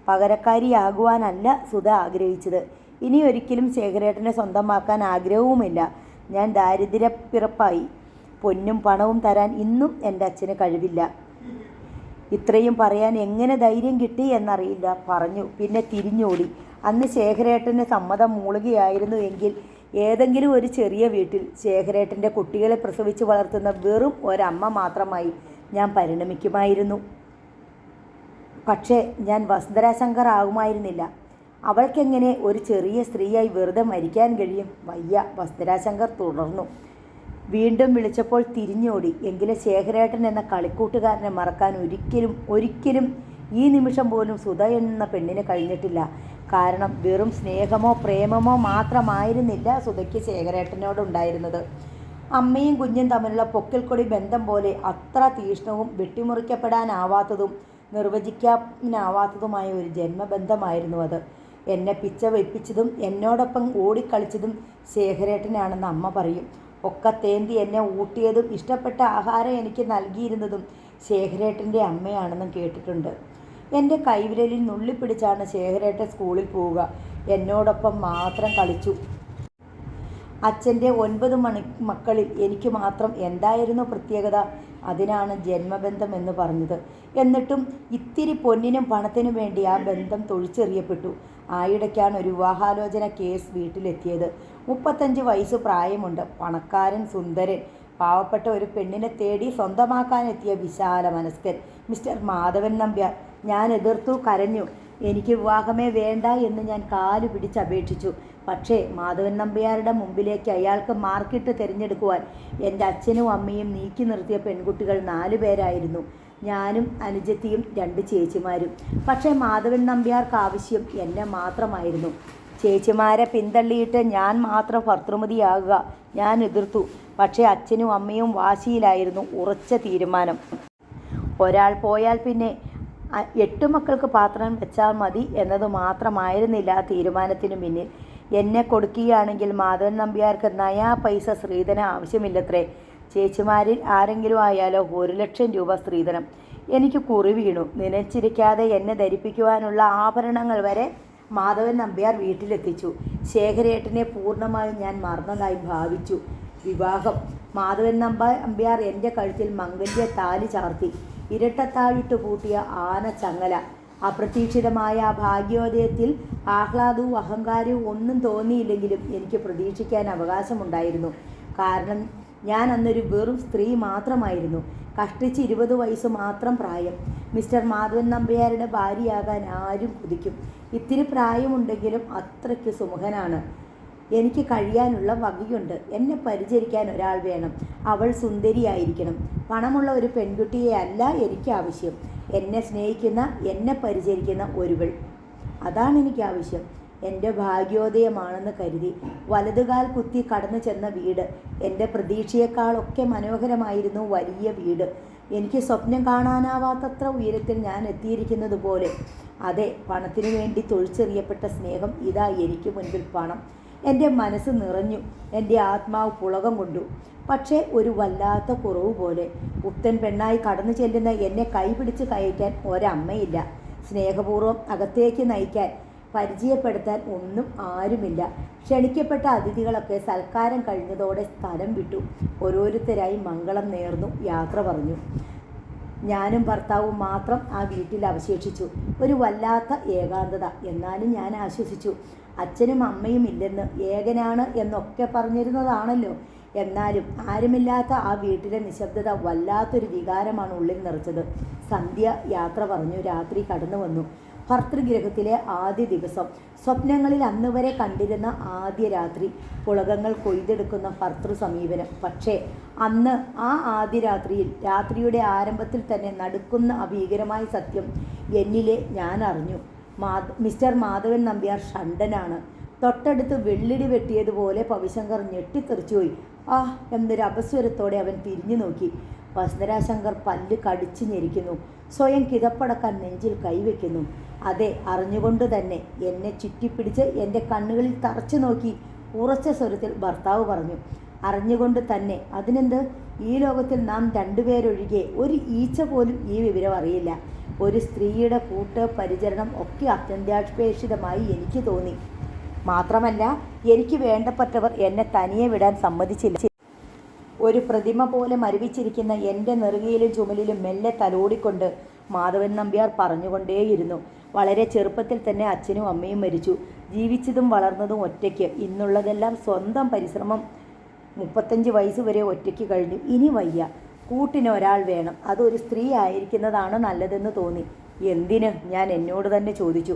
പകരക്കാരിയാകുവാനല്ല സുധ ആഗ്രഹിച്ചത്. ഇനി ഒരിക്കലും ശേഖരേട്ടനെ സ്വന്തമാക്കാൻ ആഗ്രഹവുമില്ല. ഞാൻ ദാരിദ്ര്യപ്പിറപ്പായി. പൊന്നും പണവും തരാൻ ഇന്നും എൻ്റെ അച്ഛന് കഴിവില്ല. ഇത്രയും പറയാൻ എങ്ങനെ ധൈര്യം കിട്ടി എന്നറിയില്ല. പറഞ്ഞു. പിന്നെ തിരിഞ്ഞോടി. അന്ന് ശേഖരേട്ടന് സമ്മതം മൂളുകയായിരുന്നു എങ്കിൽ ഏതെങ്കിലും ഒരു ചെറിയ വീട്ടിൽ ശേഖരേട്ടൻ്റെ കുട്ടികളെ പ്രസവിച്ച് വളർത്തുന്ന വെറും ഒരമ്മ മാത്രമായി ഞാൻ പരിണമിക്കുമായിരുന്നു. പക്ഷേ ഞാൻ വസുന്ധരാശങ്കർ ആകുമായിരുന്നില്ല. അവൾക്കെങ്ങനെ ഒരു ചെറിയ സ്ത്രീയായി വെറുതെ മരിക്കാൻ കഴിയും? വയ്യ. വസുന്ധരാശങ്കർ തുടർന്നു. വീണ്ടും വിളിച്ചപ്പോൾ തിരിഞ്ഞോടി. എങ്കിലും ശേഖരേട്ടൻ എന്ന കളിക്കൂട്ടുകാരനെ മറക്കാൻ ഒരിക്കലും ഈ നിമിഷം പോലും സുധ എന്ന പെണ്ണിന് കഴിഞ്ഞിട്ടില്ല. കാരണം വെറും സ്നേഹമോ പ്രേമമോ മാത്രമായിരുന്നില്ല സുധയ്ക്ക് ശേഖരേട്ടനോടുണ്ടായിരുന്നത്. അമ്മയും കുഞ്ഞും തമ്മിലുള്ള പൊക്കിൽക്കൊടി ബന്ധം പോലെ അത്ര തീഷ്ണവും വെട്ടിമുറിക്കപ്പെടാനാവാത്തതും നിർവചിക്കാനാവാത്തതുമായ ഒരു ജന്മബന്ധമായിരുന്നു അത്. എന്നെ പിച്ച വെപ്പിച്ചതും എന്നോടൊപ്പം ഓടിക്കളിച്ചതും ശേഖരേട്ടനാണെന്ന് അമ്മ പറയും. ഒക്കത്തേന്തി എന്നെ ഊട്ടിയതും ഇഷ്ടപ്പെട്ട ആഹാരം എനിക്ക് നൽകിയിരുന്നതും ശേഖരേട്ടൻ്റെ അമ്മയാണെന്നും കേട്ടിട്ടുണ്ട്. എൻ്റെ കൈവിരലിൽ നുള്ളിപ്പിടിച്ചാണ് ശേഖരേട്ടൻ സ്കൂളിൽ പോവുക. എന്നോടൊപ്പം മാത്രം കളിച്ചു. അച്ഛൻ്റെ 9 മക്കളിൽ എനിക്ക് മാത്രം എന്തായിരുന്നു പ്രത്യേകത? അതിനാണ് ജന്മബന്ധം എന്ന് പറഞ്ഞത്. എന്നിട്ടും ഇത്തിരി പൊന്നിനും പണത്തിനും വേണ്ടി ആ ബന്ധം തൊഴിച്ചെറിയപ്പെട്ടു. ആയിടയ്ക്കാണ് ഒരു വിവാഹാലോചന കേസ് വീട്ടിലെത്തിയത്. 35 വയസ്സ് പ്രായമുണ്ട്. പണക്കാരൻ, സുന്ദരൻ, പാവപ്പെട്ട ഒരു പെണ്ണിനെ തേടി സ്വന്തമാക്കാനെത്തിയ വിശാല മനസ്കൻ മിസ്റ്റർ മാധവൻ നമ്പ്യാർ. ഞാൻ എതിർത്തു, കരഞ്ഞു. എനിക്ക് വിവാഹമേ വേണ്ട എന്ന് ഞാൻ കാലു പിടിച്ചപേക്ഷിച്ചു. പക്ഷേ മാധവൻ നമ്പ്യാരുടെ മുമ്പിലേക്ക് അയാൾക്ക് മാർക്കിട്ട് തിരഞ്ഞെടുക്കുവാൻ എൻ്റെ അച്ഛനും അമ്മയും നീക്കി നിർത്തിയ പെൺകുട്ടികൾ 4 പേരായിരുന്നു. ഞാനും അനുജത്തിയും 2 ചേച്ചിമാരും. പക്ഷേ മാധവൻ നമ്പ്യാർക്ക് ആവശ്യം എന്നെ മാത്രമായിരുന്നു. ചേച്ചിമാരെ പിന്തള്ളിയിട്ട് ഞാൻ മാത്രം ഭർതൃമതിയാകുക. ഞാൻ എതിർത്തു. പക്ഷേ അച്ഛനും അമ്മയും വാശിയിലായിരുന്നു. ഉറച്ച തീരുമാനം. ഒരാൾ പോയാൽ പിന്നെ 8 മക്കൾക്ക് പാത്രം വെച്ചാൽ മതി എന്നത് മാത്രമായിരുന്നില്ല ആ തീരുമാനത്തിനു പിന്നിൽ. എന്നെ കൊടുക്കുകയാണെങ്കിൽ മാധവൻ നമ്പ്യാർക്ക് നയാ പൈസ സ്ത്രീധനം ആവശ്യമില്ലത്രേ. ചേച്ചിമാരിൽ ആരെങ്കിലും ആയാലോ 1 ലക്ഷം രൂപ സ്ത്രീധനം. എനിക്ക് കുറി വീണു. നനച്ചിരിക്കാതെ എന്നെ ധരിപ്പിക്കുവാനുള്ള ആഭരണങ്ങൾ വരെ മാധവൻ നമ്പ്യാർ വീട്ടിലെത്തിച്ചു. ശേഖരേട്ടനെ പൂർണ്ണമായും ഞാൻ മറന്നതായി ഭാവിച്ചു. വിവാഹം. മാധവൻ നമ്പ്യാർ എൻ്റെ കഴുത്തിൽ മംഗല്യ താലി ചാർത്തി. ഇരട്ടത്താഴിട്ട് പൂട്ടിയ ആന ചങ്ങല. അപ്രതീക്ഷിതമായ ആ ഭാഗ്യോദയത്തിൽ ആഹ്ലാദവും അഹങ്കാരവും ഒന്നും തോന്നിയില്ലെങ്കിലും എനിക്ക് പ്രതീക്ഷിക്കാൻ അവകാശമുണ്ടായിരുന്നു. കാരണം ഞാൻ അന്നൊരു വെറും സ്ത്രീ മാത്രമായിരുന്നു. കഷ്ടിച്ച് 20 വയസ്സ് മാത്രം പ്രായം. മിസ്റ്റർ മാധവൻ നമ്പ്യാരുടെ ഭാര്യയാകാൻ ആരും കുതിക്കും. ഇത്തിരി പ്രായമുണ്ടെങ്കിലും അത്രയ്ക്ക് സുമുഖനാണ്. എനിക്ക് കഴിയാനുള്ള വകയുണ്ട്. എന്നെ പരിചരിക്കാൻ ഒരാൾ വേണം. അവൾ സുന്ദരിയായിരിക്കണം. പണമുള്ള ഒരു പെൺകുട്ടിയെ അല്ല എനിക്ക് ആവശ്യം. എന്നെ സ്നേഹിക്കുന്ന, എന്നെ പരിചരിക്കുന്ന ഒരുവൾ. അതാണ് എനിക്ക് ആവശ്യം. എൻ്റെ ഭാഗ്യോദയമാണെന്ന് കരുതി വലതുകാൽ കുത്തി കടന്നു ചെന്ന വീട്. എൻ്റെ പ്രതീക്ഷയെക്കാളൊക്കെ മനോഹരമായിരുന്നു വലിയ വീട്. എനിക്ക് സ്വപ്നം കാണാനാവാത്തത്ര ഉയരത്തിൽ ഞാൻ എത്തിയിരിക്കുന്നത് പോലെ. അതെ, പണത്തിനു വേണ്ടി തൊഴിച്ചെറിയപ്പെട്ട സ്നേഹം. ഇതാ എനിക്ക് മുൻപിൽ പണം. എൻ്റെ മനസ്സ് നിറഞ്ഞു. എൻ്റെ ആത്മാവ് പുളകം കൊണ്ടു. പക്ഷേ ഒരു വല്ലാത്ത കുറവ് പോലെ. പുത്തൻ പെണ്ണായി കടന്നു ചെല്ലുന്ന എന്നെ കൈപിടിച്ച് കയറ്റാൻ ഒരമ്മയില്ല. സ്നേഹപൂർവ്വം അകത്തേക്ക് നയിക്കാൻ, പരിചയപ്പെടുത്താൻ ഒന്നും ആരുമില്ല. ക്ഷണിക്കപ്പെട്ട അതിഥികളൊക്കെ സൽക്കാരം കഴിഞ്ഞതോടെ സ്ഥലം വിട്ടു. ഓരോരുത്തരായി മംഗളം നേർന്നു യാത്ര പറഞ്ഞു. ഞാനും ഭർത്താവും മാത്രം ആ വീട്ടിൽ അവശേഷിച്ചു. ഒരു വല്ലാത്ത ഏകാന്തത. എന്നാലും ഞാൻ ആശ്വസിച്ചു. അച്ഛനും അമ്മയും ഇല്ലെന്ന്, ഏകനാണ് എന്നൊക്കെ പറഞ്ഞിരുന്നതാണല്ലോ. എന്നാലും ആരുമില്ലാത്ത ആ വീട്ടിലെ നിശബ്ദത വല്ലാത്തൊരു വികാരമാണ് ഉള്ളിൽ നിറച്ചത്. സന്ധ്യ യാത്ര പറഞ്ഞു. രാത്രി കടന്നു വന്നു. ഭർതൃഗൃഹത്തിലെ ആദ്യ ദിവസം. സ്വപ്നങ്ങളിൽ അന്ന് വരെ കണ്ടിരുന്ന ആദ്യ രാത്രി. പുളകങ്ങൾ കൊയ്തെടുക്കുന്ന ഭർതൃ സമീപനം. പക്ഷേ അന്ന് ആ ആദ്യ രാത്രിയിൽ, രാത്രിയുടെ ആരംഭത്തിൽ തന്നെ നടുക്കുന്ന അഭീകരമായ സത്യം എന്നിലെ ഞാൻ അറിഞ്ഞു. മിസ്റ്റർ മാധവൻ നമ്പ്യാർ ഷണ്ടനാണ്. തൊട്ടടുത്ത് വെള്ളിടി വെട്ടിയതുപോലെ പവിശങ്കർ ഞെട്ടിത്തെറിച്ചുപോയി. ആ എന്നൊരു അപസ്വരത്തോടെ അവൻ തിരിഞ്ഞു നോക്കി. വസുന്ധരാശങ്കർ പല്ല് കടിച്ചു ഞെരിക്കുന്നു. സ്വയം കിതപ്പടക്കാൻ നെഞ്ചിൽ കൈവയ്ക്കുന്നു. അതെ, അറിഞ്ഞുകൊണ്ട് തന്നെ. എന്നെ ചുറ്റിപ്പിടിച്ച് എൻ്റെ കണ്ണുകളിൽ തറച്ചു നോക്കി ഉറച്ച സ്വരത്തിൽ ഭർത്താവ് പറഞ്ഞു. അറിഞ്ഞുകൊണ്ട് തന്നെ. അതിനെന്ത്? ഈ ലോകത്തിൽ നാം 2 പേരൊഴികെ ഒരു ഈച്ച പോലും ഈ വിവരം അറിയില്ല. ഒരു സ്ത്രീയുടെ കൂട്ട്, പരിചരണം ഒക്കെ അത്യന്താപേക്ഷിതമായി എനിക്ക് തോന്നി. മാത്രമല്ല, എനിക്ക് വേണ്ടപ്പെട്ടവർ എന്നെ തനിയെ വിടാൻ സമ്മതിച്ചില്ല. ഒരു പ്രതിമ പോലെ മരവിച്ചിരിക്കുന്ന എൻ്റെ നെറുകയിലും ചുമലിലും മെല്ലെ തലോടിക്കൊണ്ട് മാധവൻ നമ്പ്യാർ പറഞ്ഞുകൊണ്ടേയിരുന്നു. വളരെ ചെറുപ്പത്തിൽ തന്നെ അച്ഛനും അമ്മയും മരിച്ചു. ജീവിച്ചതും വളർന്നതും ഒറ്റയ്ക്ക്. ഇന്നുള്ളതെല്ലാം സ്വന്തം പരിശ്രമം. 35 വയസ്സ് വരെ ഒറ്റയ്ക്ക് കഴിഞ്ഞു. ഇനി വയ്യ. കൂട്ടിന് ഒരാൾ വേണം. അതൊരു സ്ത്രീ ആയിരിക്കുന്നതാണ് നല്ലതെന്ന് തോന്നി. എന്തിന്? ഞാൻ എന്നോട് തന്നെ ചോദിച്ചു.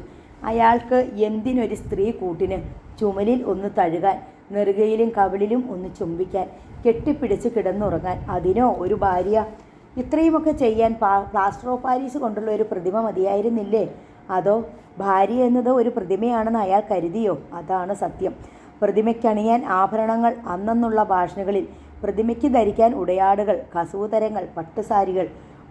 അയാൾക്ക് എന്തിനൊരു സ്ത്രീ കൂട്ടിന്? ചുമലിൽ ഒന്ന് തഴുകാൻ, നെറുകയിലും കവിളിലും ഒന്ന് ചുംബിക്കാൻ, കെട്ടിപ്പിടിച്ച് കിടന്നുറങ്ങാൻ. അതിനോ ഒരു ഭാര്യ? ഇത്രയുമൊക്കെ ചെയ്യാൻ പ്ലാസ്റ്റർ ഓഫ് പാരീസ് കൊണ്ടുള്ള ഒരു പ്രതിമ മതിയായിരുന്നില്ലേ? അതോ ഭാര്യ എന്നത് ഒരു പ്രതിമയാണെന്ന് അയാൾ കരുതിയോ? അതാണ് സത്യം. പ്രതിമയ്ക്കണിയാൻ ആഭരണങ്ങൾ, അന്നുള്ള ഭാഷണങ്ങളിൽ പ്രതിമയ്ക്ക് ധരിക്കാൻ ഉടയാടുകൾ, കസൂതരങ്ങൾ, പട്ടുസാരികൾ,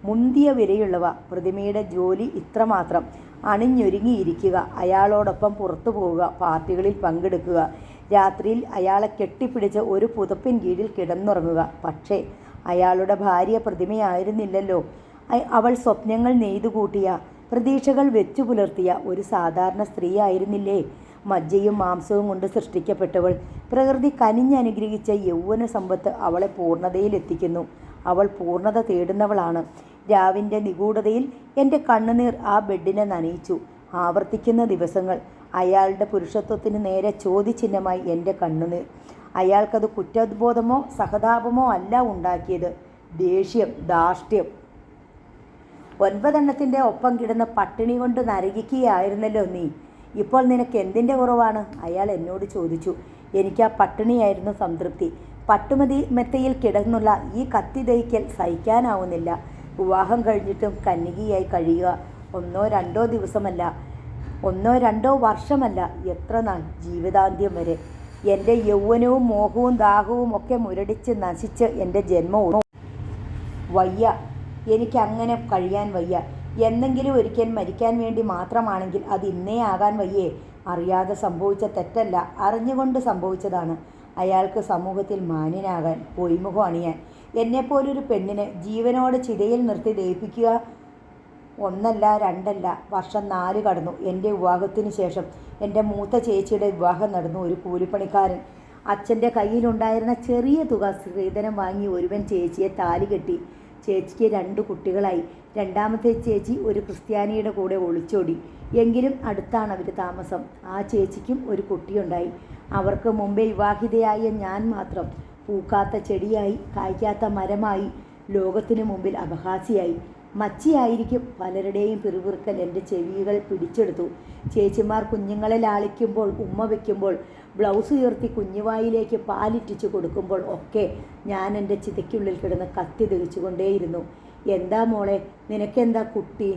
മുന്തിയ വിലയുള്ളവ. പ്രതിമയുടെ ജോലി ഇത്രമാത്രം: അണിഞ്ഞൊരുങ്ങിയിരിക്കുക, അയാളോടൊപ്പം പുറത്തു പോവുക, പാർട്ടികളിൽ പങ്കെടുക്കുക, രാത്രിയിൽ അയാളെ കെട്ടിപ്പിടിച്ച് ഒരു പുതപ്പിൻ കീഴിൽ കിടന്നുറങ്ങുക. പക്ഷേ അയാളുടെ ഭാര്യ പ്രതിമയായിരുന്നില്ലല്ലോ. അവൾ സ്വപ്നങ്ങൾ നെയ്തുകൂട്ടിയ പ്രതീക്ഷകൾ വെച്ചു പുലർത്തിയ ഒരു സാധാരണ സ്ത്രീ ആയിരുന്നില്ലേ മജ്ജയും മാംസവും കൊണ്ട് സൃഷ്ടിക്കപ്പെട്ടവൾ. പ്രകൃതി കനിഞ്ഞനുഗ്രഹിച്ച യൗവന സമ്പത്ത് അവളെ പൂർണ്ണതയിലെത്തിക്കുന്നു. അവൾ പൂർണ്ണത തേടുന്നവളാണ്. രാവിൻ്റെ നിഗൂഢതയിൽ എൻ്റെ കണ്ണുനീർ ആ ബെഡിനെ നനയിച്ചു. ആവർത്തിക്കുന്ന ദിവസങ്ങൾ. അയാളുടെ പുരുഷത്വത്തിന് നേരെ ചോദ്യചിഹ്നമായി എൻ്റെ കണ്ണുനീർ. അയാൾക്കത് കുറ്റബോധമോ സഹതാപമോ അല്ല ഉണ്ടാക്കിയത്, ദേഷ്യം, ധാർഷ്ട്യം. 9 എണ്ണത്തിൻ്റെ ഒപ്പം കിടന്ന് പട്ടിണി കൊണ്ട് നരകിക്കുകയായിരുന്നല്ലോ നീ. ഇപ്പോൾ നിനക്ക് എന്തിൻ്റെ കുറവാണ്? അയാൾ എന്നോട് ചോദിച്ചു. എനിക്ക് ആ പട്ടിണിയായിരുന്നു സംതൃപ്തി. പട്ടുമതി മെത്തയിൽ കിടന്നുള്ള ഈ കത്തി ദഹിക്കൽ സഹിക്കാനാവുന്നില്ല. വിവാഹം കഴിഞ്ഞിട്ടും കന്യകയായി കഴിയുക 1-2 ദിവസമല്ല, 1-2 വർഷമല്ല, എത്ര നാൾ? ജീവിതാന്ത്യം വരെ. എൻ്റെ യൗവനവും മോഹവും ദാഹവും ഒക്കെ മുരടിച്ച് നശിച്ച് എൻ്റെ ജന്മവും വയ്യ. എനിക്കങ്ങനെ കഴിയാൻ വയ്യ. എന്നെങ്കിലും ഒരിക്കൽ മരിക്കാൻ വേണ്ടി മാത്രമാണെങ്കിൽ അത് ഇന്നേ ആകാൻ വയ്യേ. അറിയാതെ സംഭവിച്ച തെറ്റല്ല, അറിഞ്ഞുകൊണ്ട് സംഭവിച്ചതാണ്. അയാൾക്ക് സമൂഹത്തിൽ മാന്യനാകാൻ, പൊയ്മുഖം അണിയാൻ, എന്നെപ്പോലൊരു പെണ്ണിനെ ജീവനോടെ ചിതയിൽ നിർത്തി ദഹിപ്പിക്കുക. 1-2 വർഷം 4 കടന്നു. എൻ്റെ വിവാഹത്തിന് ശേഷം എൻ്റെ മൂത്ത ചേച്ചിയുടെ വിവാഹം നടന്നു. ഒരു കൂലിപ്പണിക്കാരൻ അച്ഛൻ്റെ കയ്യിലുണ്ടായിരുന്ന ചെറിയ തുക സ്ത്രീധനം വാങ്ങി ഒരുവൻ ചേച്ചിയെ താലി കെട്ടി. ചേച്ചിക്ക് 2 കുട്ടികളായി. രണ്ടാമത്തെ ചേച്ചി ഒരു ക്രിസ്ത്യാനിയുടെ കൂടെ ഒളിച്ചോടി. എങ്കിലും അടുത്താണ് അവർ താമസം. ആ ചേച്ചിക്കും ഒരു കുട്ടിയുണ്ടായി. അവർക്ക് മുമ്പേ വിവാഹിതയായ ഞാൻ മാത്രം പൂക്കാത്ത ചെടിയായി, കായ്ക്കാത്ത മരമായി, ലോകത്തിനു മുമ്പിൽ അപഹാസ്യയായി. മച്ചിയായിരിക്കും പലരുടെയും പിറുപിറുക്കൽ എൻ്റെ ചെവികൾ പിടിച്ചെടുത്തു. ചേച്ചിമാർ കുഞ്ഞുങ്ങളെ ലാളിക്കുമ്പോൾ, ഉമ്മ വയ്ക്കുമ്പോൾ, ബ്ലൗസ് ഉയർത്തി കുഞ്ഞുവായിലേക്ക് പാലിറ്റിച്ചു കൊടുക്കുമ്പോൾ ഒക്കെ ഞാൻ എൻ്റെ ചിതയ്ക്കുള്ളിൽ കിടന്ന് കത്തി ദഹിച്ചുകൊണ്ടേയിരുന്നു. എന്താ മോളെ, നിനക്കെന്താ കുട്ടി?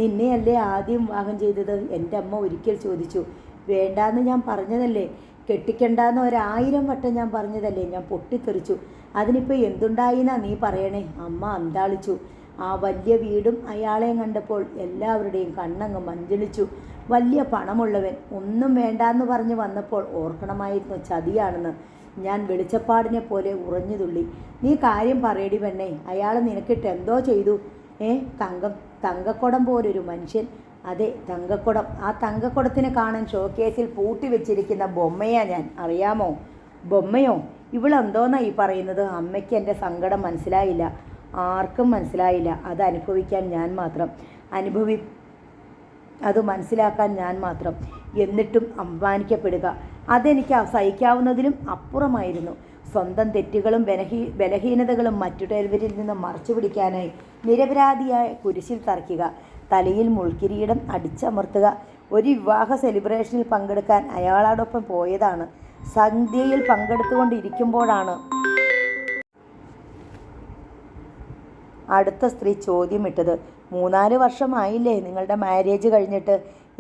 നിന്നെയല്ലേ ആദ്യം വിവാഹം ചെയ്തത്? എൻ്റെ അമ്മ ഒരിക്കൽ ചോദിച്ചു. വേണ്ടാന്ന് ഞാൻ പറഞ്ഞതല്ലേ, കെട്ടിക്കണ്ടെന്ന് 1000 വട്ടം ഞാൻ പറഞ്ഞതല്ലേ. ഞാൻ പൊട്ടിത്തെറിച്ചു. അതിനിപ്പോൾ എന്തുണ്ടായിന്നാ നീ പറയണേ? അമ്മ അന്താളിച്ചു. ആ വലിയ വീടും അയാളെയും കണ്ടപ്പോൾ എല്ലാവരുടെയും കണ്ണങ്ങ് മഞ്ചളിച്ചു. വലിയ പണമുള്ളവൻ, ഒന്നും വേണ്ടാന്ന് പറഞ്ഞ് വന്നപ്പോൾ ഓർക്കണമായിരുന്നു ചതിയാണെന്ന്. ഞാൻ വെളിച്ചപ്പാടിനെ പോലെ ഉറഞ്ഞു തുള്ളി. നീ കാര്യം പറയടി പെണ്ണേ, അയാൾ നിനക്കിട്ട് എന്തോ ചെയ്തു? തങ്കക്കുടം പോലൊരു മനുഷ്യൻ. അതെ, തങ്കക്കുടം. ആ തങ്കക്കുടത്തിനെ കാണാൻ ഷോക്കേസിൽ പൂട്ടി വെച്ചിരിക്കുന്ന ബൊമ്മയാ ഞാൻ, അറിയാമോ? ബൊമ്മയോ? ഇവളെന്തോന്നാ ഈ പറയുന്നത്? അമ്മയ്ക്ക് എൻ്റെ സങ്കടം മനസ്സിലായില്ല, ആർക്കും മനസ്സിലായില്ല. അത് അനുഭവിക്കാൻ ഞാൻ മാത്രം, അത് മനസ്സിലാക്കാൻ ഞാൻ മാത്രം. എന്നിട്ടും അപമാനിക്കപ്പെടുക, അതെനിക്ക് സഹിക്കാവുന്നതിലും അപ്പുറമായിരുന്നു. സ്വന്തം തെറ്റുകളും ബലഹീനതകളും മറ്റുള്ളവരിൽ നിന്ന് മറച്ചു പിടിക്കാനായി നിരപരാധിയായ കുരിശിൽ തറയ്ക്കുക, തലയിൽ മുൾക്കിരീടം അടിച്ചമർത്തുക. ഒരു വിവാഹ സെലിബ്രേഷനിൽ പങ്കെടുക്കാൻ അയാളോടൊപ്പം പോയതാണ്. സന്ധ്യയിൽ പങ്കെടുത്തുകൊണ്ടിരിക്കുമ്പോഴാണ് അടുത്ത സ്ത്രീ ചോദ്യമിട്ടത്. 3-4 വർഷമായില്ലേ നിങ്ങളുടെ മാരേജ് കഴിഞ്ഞിട്ട്?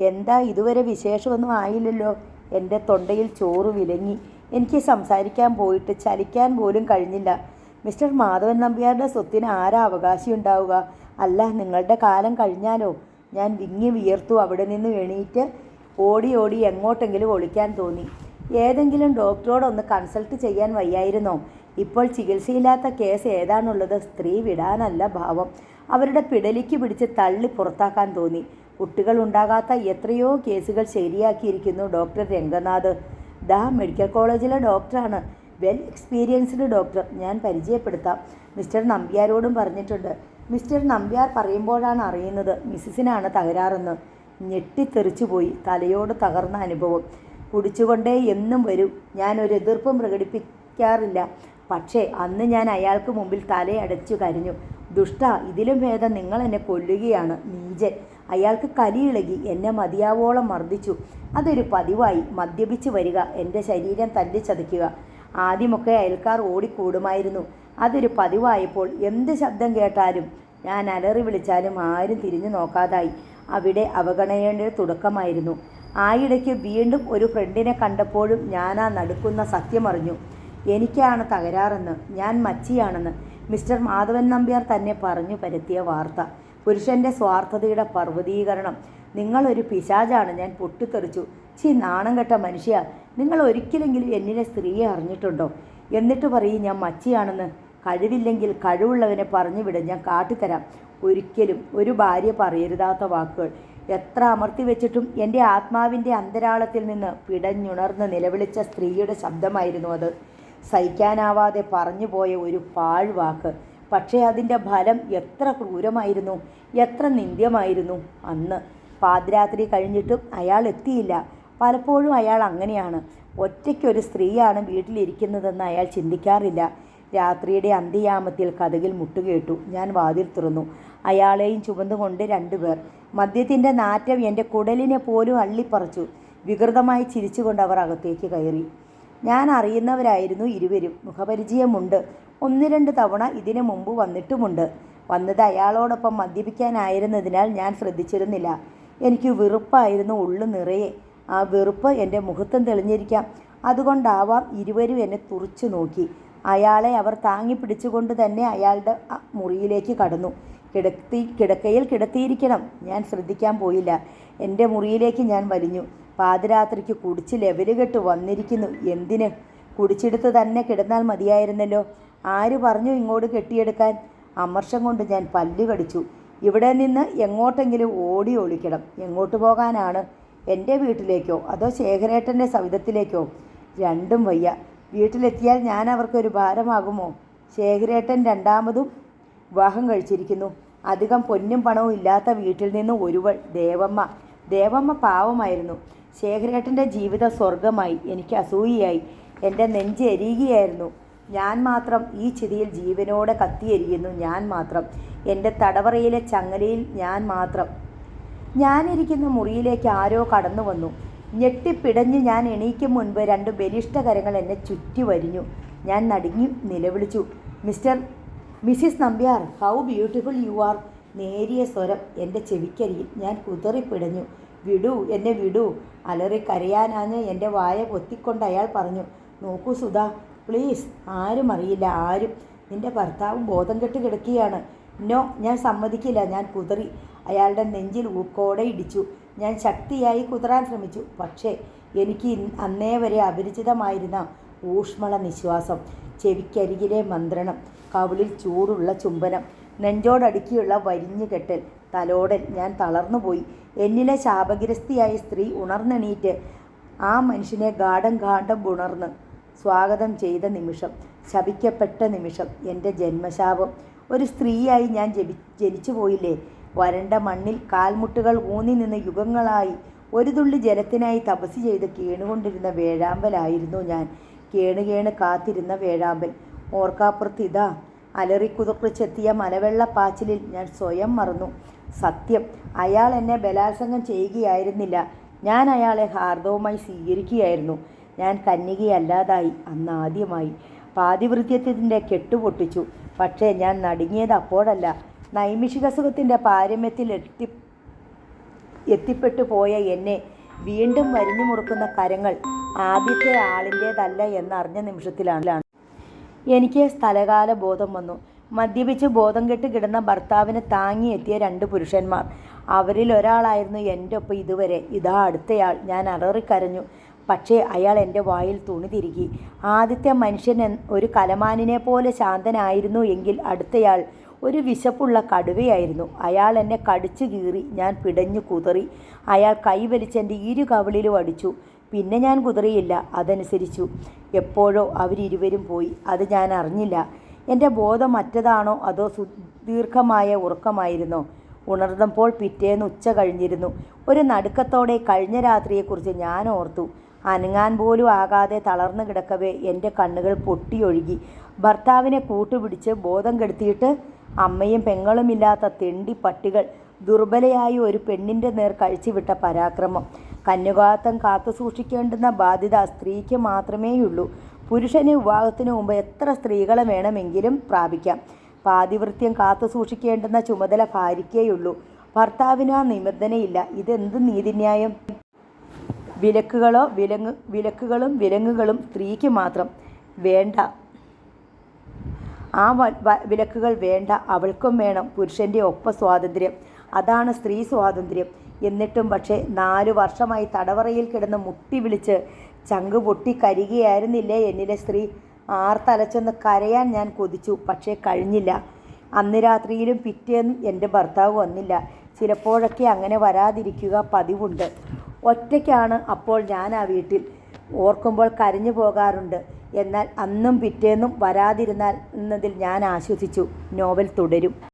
എന്താ ഇതുവരെ വിശേഷമൊന്നും ആയില്ലല്ലോ? എൻ്റെ തൊണ്ടയിൽ ചോറ് വിലങ്ങി. എനിക്ക് സംസാരിക്കാൻ പോയിട്ട് ചലിക്കാൻ പോലും കഴിഞ്ഞില്ല. മിസ്റ്റർ മാധവൻ നമ്പ്യാരുടെ സ്വത്തിന് ആരാ അവകാശിയുണ്ടാവുക? അല്ല, നിങ്ങളുടെ കാലം കഴിഞ്ഞാലോ? ഞാൻ വിങ്ങി വിയർത്തു. അവിടെ നിന്ന് എണീറ്റ് ഓടി എങ്ങോട്ടെങ്കിലും ഒളിക്കാൻ തോന്നി. ഏതെങ്കിലും ഡോക്ടറോടൊന്ന് കൺസൾട്ട് ചെയ്യാൻ വയ്യായിരുന്നോ? ഇപ്പോൾ ചികിത്സയില്ലാത്ത കേസ് ഏതാണുള്ളത്? സ്ത്രീ വിടാനല്ല ഭാവം. അവരുടെ പിടലിക്ക് പിടിച്ച് തള്ളി പുറത്താക്കാൻ തോന്നി. കുട്ടികൾ ഉണ്ടാകാത്ത എത്രയോ കേസുകൾ ശരിയാക്കിയിരിക്കുന്നു ഡോക്ടർ രംഗനാഥ്. മെഡിക്കൽ കോളേജിലെ ഡോക്ടറാണ്, വെൽ എക്സ്പീരിയൻസ്ഡ് ഡോക്ടർ. ഞാൻ പരിചയപ്പെടുത്താം. മിസ്റ്റർ നമ്പ്യാരോടും പറഞ്ഞിട്ടുണ്ട്. മിസ്റ്റർ നമ്പ്യാർ പറയുമ്പോഴാണ് അറിയുന്നത് മിസ്സിസിനാണ് തകരാറെന്ന്. ഞെട്ടിത്തെറിച്ചു പോയി. തലയോട് തകർന്ന അനുഭവം. കുടിച്ചുകൊണ്ടേ എന്നും വരും. ഞാനൊരു എതിർപ്പും പ്രകടിപ്പിക്കാറില്ല. പക്ഷേ അന്ന് ഞാൻ അയാൾക്ക് മുമ്പിൽ തലയടച്ചു കരഞ്ഞു. ദുഷ്ട, ഇതിലും ഭേദം നിങ്ങൾ എന്നെ കൊല്ലുകയാണ്. നീചൻ. അയാൾക്ക് കലിയിളകി. എന്നെ മതിയാവോളം മർദ്ദിച്ചു. അതൊരു പതിവായി. മദ്യപിച്ച് വരിക, എൻ്റെ ശരീരം തല്ലിച്ചതയ്ക്കുക. ആദ്യമൊക്കെ അയൽക്കാർ ഓടിക്കൂടുമായിരുന്നു. അതൊരു പതിവായപ്പോൾ എന്ത് ശബ്ദം കേട്ടാലും, ഞാൻ അലറി വിളിച്ചാലും ആരും തിരിഞ്ഞു നോക്കാതായി. അവിടെ അവഗണനയുടെ തുടക്കമായിരുന്നു. ആയിടയ്ക്ക് വീണ്ടും ഒരു ഫ്രണ്ടിനെ കണ്ടപ്പോഴും ഞാൻ ആ നടുക്കുന്ന സത്യമറിഞ്ഞു. എനിക്കാണ് തകരാറെന്ന്, ഞാൻ മച്ചിയാണെന്ന്. മിസ്റ്റർ മാധവൻ നമ്പ്യാർ തന്നെ പറഞ്ഞു പരത്തിയ വാർത്ത. പുരുഷൻ്റെ സ്വാർത്ഥതയുടെ പർവ്വതീകരണം. നിങ്ങളൊരു പിശാചാണ്. ഞാൻ പൊട്ടിത്തെറിച്ചു. നാണം കെട്ട മനുഷ്യ, നിങ്ങൾ ഒരിക്കലെങ്കിലും എന്നിലെ സ്ത്രീയെ അറിഞ്ഞിട്ടുണ്ടോ? എന്നിട്ട് പറയും ഞാൻ മച്ചിയാണെന്ന്. കഴിവില്ലെങ്കിൽ കഴിവുള്ളവനെ പറഞ്ഞു വിട്, ഞാൻ കാട്ടിത്തരാം. ഒരിക്കലും ഒരു ഭാര്യ പറയരുതാത്ത വാക്കുകൾ. എത്ര അമർത്തി വെച്ചിട്ടും എൻ്റെ ആത്മാവിൻ്റെ അന്തരാളത്തിൽ നിന്ന് പിടഞ്ഞുണർന്ന് നിലവിളിച്ച സ്ത്രീയുടെ ശബ്ദമായിരുന്നു അത്. സഹിക്കാനാവാതെ പറഞ്ഞുപോയ ഒരു പാഴ്വാക്ക്. പക്ഷേ അതിൻ്റെ ഫലം എത്ര ക്രൂരമായിരുന്നു, എത്ര നിന്ദ്യമായിരുന്നു. അന്ന് പാതിരാത്രി കഴിഞ്ഞിട്ടും അയാൾ എത്തിയില്ല. പലപ്പോഴും അയാൾ അങ്ങനെയാണ്. ഒറ്റയ്ക്കൊരു സ്ത്രീയാണ് വീട്ടിലിരിക്കുന്നതെന്ന് അയാൾ ചിന്തിക്കാറില്ല. രാത്രിയുടെ അന്ത്യയാമത്തിൽ കതകിൽ മുട്ടുകേട്ടു. ഞാൻ വാതിൽ തുറന്നു. അയാളെയും ചുമന്നുകൊണ്ട് 2 പേർ. മദ്യത്തിൻ്റെ നാറ്റം എൻ്റെ കുടലിനെ പോലും അള്ളിപ്പറിച്ചു. വികൃതമായി ചിരിച്ചുകൊണ്ട് അവർ അകത്തേക്ക് കയറി. ഞാൻ അറിയുന്നവരായിരുന്നു ഇരുവരും. മുഖപരിചയമുണ്ട്. 1-2 തവണ ഇതിനു മുമ്പ് വന്നിട്ടുമുണ്ട്. വന്നത് അയാളോടൊപ്പം മദ്യപിക്കാനായിരുന്നതിനാൽ ഞാൻ ശ്രദ്ധിച്ചിരുന്നില്ല. എനിക്ക് വെറുപ്പായിരുന്നു ഉള്ളു നിറയെ. ആ വെറുപ്പ് എൻ്റെ മുഖത്തും തെളിഞ്ഞിരിക്കാം. അതുകൊണ്ടാവാം ഇരുവരും എന്നെ തുറിച്ചു നോക്കി. അയാളെ അവർ താങ്ങി പിടിച്ചുകൊണ്ട് തന്നെ അയാളുടെ മുറിയിലേക്ക് കടന്നു. കിടക്കയിൽ കിടത്തിയിരിക്കണം. ഞാൻ ശ്രദ്ധിക്കാൻ പോയില്ല. എൻ്റെ മുറിയിലേക്ക് ഞാൻ വലിഞ്ഞു. പാതിരാത്രിക്ക് കുടിച്ച് ലെവലുകെട്ട് വന്നിരിക്കുന്നു. എന്തിന്? കുടിച്ചെടുത്ത് തന്നെ കിടന്നാൽ മതിയായിരുന്നല്ലോ. ആര് പറഞ്ഞു ഇങ്ങോട്ട് കെട്ടിയെടുക്കാൻ? അമർഷം കൊണ്ട് ഞാൻ പല്ല് കടിച്ചു. ഇവിടെ നിന്ന് എങ്ങോട്ടെങ്കിലും ഓടി ഒളിക്കണം. എങ്ങോട്ട് പോകാനാണ്? എൻ്റെ വീട്ടിലേക്കോ അതോ ശേഖരേട്ടൻ്റെ സവിധത്തിലേക്കോ? രണ്ടും വയ്യ. വീട്ടിലെത്തിയാൽ ഞാൻ അവർക്കൊരു ഭാരമാകുമോ? ശേഖരേട്ടൻ 2ാമതും വിവാഹം കഴിച്ചിരിക്കുന്നു. അധികം പൊന്നും പണവും ഇല്ലാത്ത വീട്ടിൽ നിന്ന് ഒരുവൾ, ദേവമ്മ പാവമായിരുന്നു. ശേഖരേട്ടൻ്റെ ജീവിതം സ്വർഗമായി. എനിക്ക് അസൂയയായി. എൻ്റെ നെഞ്ച് എരിയുകയായിരുന്നു. ഞാൻ മാത്രം ഈ ചിതിയിൽ ജീവനോടെ കത്തിയെരിയുന്നു. ഞാൻ മാത്രം. എൻ്റെ തടവറയിലെ ചങ്ങലയിൽ ഞാൻ മാത്രം. ഞാനിരിക്കുന്ന മുറിയിലേക്ക് ആരോ കടന്നു വന്നു. ഞെട്ടിപ്പിടഞ്ഞ് ഞാൻ എണീക്കും മുൻപ് 2 ബലിഷ്ഠകരങ്ങൾ എന്നെ ചുറ്റി വരിഞ്ഞു. ഞാൻ നടുങ്ങി നിലവിളിച്ചു, Mrs Nambiar, how beautiful you are. നേരിയ സ്വരം എൻ്റെ ചെവിക്കരിയിൽ. ഞാൻ കുതറിപ്പിടഞ്ഞു. വിടൂ, എന്നെ വിടൂ. അലറി കരയാനാഞ്ഞ് എൻ്റെ വായ പൊത്തിക്കൊണ്ട് അയാൾ പറഞ്ഞു, നോക്കൂ സുധാ, പ്ലീസ്. ആരും അറിയില്ല, ആരും. നിൻ്റെ ഭർത്താവ് ബോധം കെട്ട് കിടക്കുകയാണ്. നോ, ഞാൻ സമ്മതിക്കില്ല. ഞാൻ കുതറി. അയാളുടെ നെഞ്ചിൽ ഊക്കോടെ ഇടിച്ചു. ഞാൻ ശക്തിയായി കുതറാൻ ശ്രമിച്ചു. പക്ഷേ എനിക്ക് അന്നേ വരെ അപരിചിതമായിരുന്ന ഊഷ്മള നിശ്വാസം, ചെവിക്കരികിലെ മന്ത്രണം, കവിളിൽ ചൂടുള്ള ചുംബനം, നെഞ്ചോടടുക്കിയുള്ള വരിഞ്ഞു കെട്ടൽ, തലോടൽ. ഞാൻ തളർന്നുപോയി. എന്നിലെ ശാപഗ്രസ്തിയായ സ്ത്രീ ഉണർന്നെണീറ്റ് ആ മനുഷ്യനെ ഗാഠം ഉണർന്ന് സ്വാഗതം ചെയ്ത നിമിഷം, ശപിക്കപ്പെട്ട നിമിഷം, എൻ്റെ ജന്മശാപം. ഒരു സ്ത്രീയായി ഞാൻ ജനിച്ചു പോയില്ലേ? വരണ്ട മണ്ണിൽ കാൽമുട്ടുകൾ ഊന്നി നിന്ന് യുഗങ്ങളായി ഒരു തുള്ളി ജലത്തിനായി തപസ് ചെയ്ത് കേണുകൊണ്ടിരുന്ന വേഴാമ്പലായിരുന്നു ഞാൻ. കേണുകേണ് കാത്തിരുന്ന വേഴാമ്പൽ. ഓർക്കാപ്പുറത്ത് ഇതാ അലറിക്കുതിർച്ചെത്തിയ മലവെള്ളപ്പാച്ചിലിൽ ഞാൻ സ്വയം മറന്നു. സത്യം, അയാൾ എന്നെ ബലാത്സംഗം ചെയ്യുകയായിരുന്നില്ല. ഞാൻ അയാളെ ഹാർദവുമായി സ്വീകരിക്കുകയായിരുന്നു. ഞാൻ കന്യകയല്ലാതായി അന്നാദ്യമായി. പാതിവൃത്യത്തിൻ്റെ കെട്ടുപൊട്ടിച്ചു. പക്ഷേ ഞാൻ നടുങ്ങിയത് അപ്പോഴല്ല. നൈമിഷിക സുഖത്തിൻ്റെ പാരമ്യത്തിൽ എത്തിപ്പെട്ടു പോയ എന്നെ വീണ്ടും വരിഞ്ഞു മുറുക്കുന്ന കരങ്ങൾ ആദ്യത്തെ ആളിൻ്റേതല്ല എന്നറിഞ്ഞ നിമിഷത്തിലാണ് എനിക്ക് സ്ഥലകാല ബോധം വന്നു. മദ്യപിച്ച് ബോധം കെട്ട് കിടന്ന ഭർത്താവിനെ താങ്ങിയെത്തിയ 2 പുരുഷന്മാർ. അവരിൽ ഒരാളായിരുന്നു എൻ്റെ ഒപ്പം ഇതുവരെ. ഇതാ അടുത്തയാൾ. ഞാൻ അലറിക്കരഞ്ഞു. പക്ഷേ അയാൾ എൻ്റെ വായിൽ തുണി തിരുകി. ആദ്യത്തെ മനുഷ്യൻ ഒരു കലമാനിനെ പോലെ ശാന്തനായിരുന്നു എങ്കിൽ അടുത്തയാൾ ഒരു വിശപ്പുള്ള കടുവയായിരുന്നു. അയാൾ എന്നെ കടിച്ചു കീറി. ഞാൻ പിടഞ്ഞു കുതറി. അയാൾ കൈവലിച്ചെൻ്റെ 2 കവിളിലും അടിച്ചു. പിന്നെ ഞാൻ കുതറിയില്ല, അതനുസരിച്ചു. എപ്പോഴോ അവരിരുവരും പോയി. അത് ഞാൻ അറിഞ്ഞില്ല. എൻ്റെ ബോധം മറ്റതാണോ അതോ സുദീർഘമായ ഉറക്കമായിരുന്നോ? ഉണർന്നപ്പോൾ പിറ്റേന്ന് ഉച്ച കഴിഞ്ഞിരുന്നു. ഒരു നടുക്കത്തോടെ കഴിഞ്ഞ രാത്രിയെക്കുറിച്ച് ഞാൻ ഓർത്തു. അനങ്ങാൻ പോലും ആകാതെ തളർന്നു കിടക്കവേ എൻ്റെ കണ്ണുകൾ പൊട്ടിയൊഴുകി. ഭർത്താവിനെ കൂട്ടുപിടിച്ച് ബോധം കെടുത്തിയിട്ട് അമ്മയും പെങ്ങളുമില്ലാത്ത തെണ്ടി പട്ടികൾ. ദുർബലയായി ഒരു പെണ്ണിൻ്റെ നേർ കഴിച്ചുവിട്ട പരാക്രമം. കന്യകാത്വം കാത്തു സൂക്ഷിക്കേണ്ടുന്ന ബാധ്യത സ്ത്രീക്ക് മാത്രമേയുള്ളൂ. പുരുഷന് വിവാഹത്തിനു മുമ്പ് എത്ര സ്ത്രീകളെ വേണമെങ്കിലും പ്രാപിക്കാം. പാതിവൃത്യം കാത്തു സൂക്ഷിക്കേണ്ടുന്ന ചുമതല ഭാര്യയ്ക്കേയുള്ളൂ. ഭർത്താവിന് ആ നിബന്ധനയില്ല. ഇതെന്ത് നീതിന്യായം? വിലക്കുകളും വിലങ്ങുകളും സ്ത്രീക്ക് മാത്രം. വേണ്ട, ആ വിലക്കുകൾ വേണ്ട. അവൾക്കും വേണം പുരുഷൻ്റെ ഒപ്പം സ്വാതന്ത്ര്യം. അതാണ് സ്ത്രീ സ്വാതന്ത്ര്യം. എന്നിട്ടും പക്ഷേ 4 വർഷമായി തടവറയിൽ കിടന്ന് മുട്ടി വിളിച്ച് ചങ്ക് പൊട്ടി കരികയായിരുന്നില്ലേ എന്നിലെ സ്ത്രീ? ആർത്തലച്ചൊന്ന് കരയാൻ ഞാൻ കൊതിച്ചു. പക്ഷേ കഴിഞ്ഞില്ല. അന്ന് രാത്രിയിലും പിറ്റേന്നും എൻ്റെ ഭർത്താവ് വന്നില്ല. ചിലപ്പോഴൊക്കെ അങ്ങനെ വരാതിരിക്കുക പതിവുണ്ട്. ഒറ്റയ്ക്കാണ് അപ്പോൾ ഞാൻ ആ വീട്ടിൽ. ഓർക്കുമ്പോൾ കരഞ്ഞു പോകാറുണ്ട്. എന്നാൽ അന്നും പിറ്റേന്നും വരാതിരുന്നാൽ എന്നതിൽ ഞാൻ ആശ്വസിച്ചു. നോവൽ തുടരും.